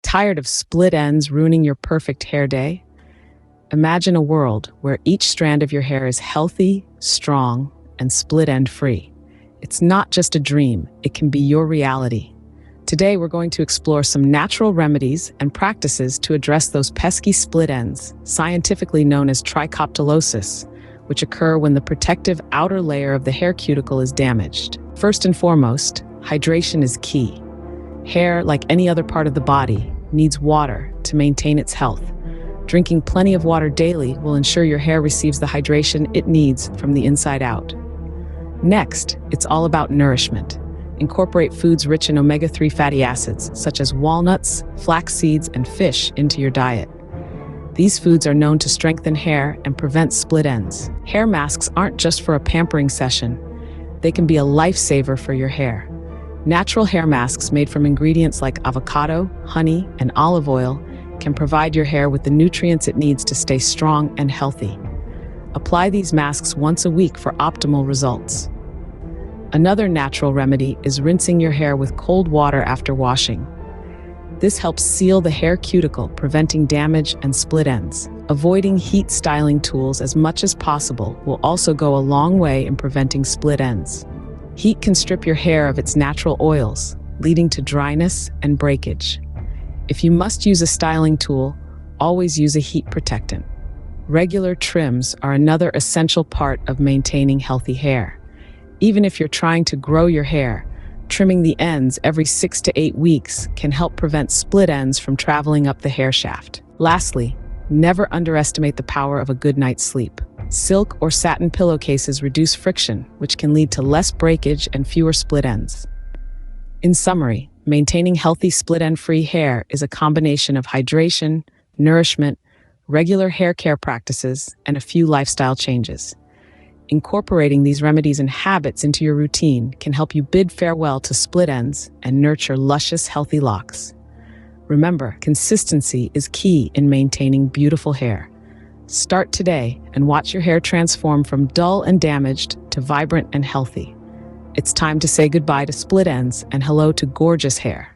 Tired of split ends ruining your perfect hair day? Imagine a world where each strand of your hair is healthy, strong, and split end free. It's not just a dream, it can be your reality. Today, we're going to explore some natural remedies and practices to address those pesky split ends, scientifically known as trichoptilosis, which occur when the protective outer layer of the hair cuticle is damaged. First and foremost, hydration is key. Hair, like any other part of the body, needs water to maintain its health. Drinking plenty of water daily will ensure your hair receives the hydration it needs from the inside out. Next, it's all about nourishment. Incorporate foods rich in omega-3 fatty acids, such as walnuts, flax seeds, and fish, into your diet. These foods are known to strengthen hair and prevent split ends. Hair masks aren't just for a pampering session. They can be a lifesaver for your hair. Natural hair masks made from ingredients like avocado, honey, and olive oil can provide your hair with the nutrients it needs to stay strong and healthy. Apply these masks once a week for optimal results. Another natural remedy is rinsing your hair with cold water after washing. This helps seal the hair cuticle, preventing damage and split ends. Avoiding heat styling tools as much as possible will also go a long way in preventing split ends. Heat can strip your hair of its natural oils, leading to dryness and breakage. If you must use a styling tool, always use a heat protectant. Regular trims are another essential part of maintaining healthy hair. Even if you're trying to grow your hair, trimming the ends every 6 to 8 weeks can help prevent split ends from traveling up the hair shaft. Lastly, never underestimate the power of a good night's sleep. Silk or satin pillowcases reduce friction, which can lead to less breakage and fewer split ends. In summary, maintaining healthy split end-free hair is a combination of hydration, nourishment, regular hair care practices, and a few lifestyle changes. Incorporating these remedies and habits into your routine can help you bid farewell to split ends and nurture luscious, healthy locks. Remember, consistency is key in maintaining beautiful hair. Start today and watch your hair transform from dull and damaged to vibrant and healthy. It's time to say goodbye to split ends and hello to gorgeous hair.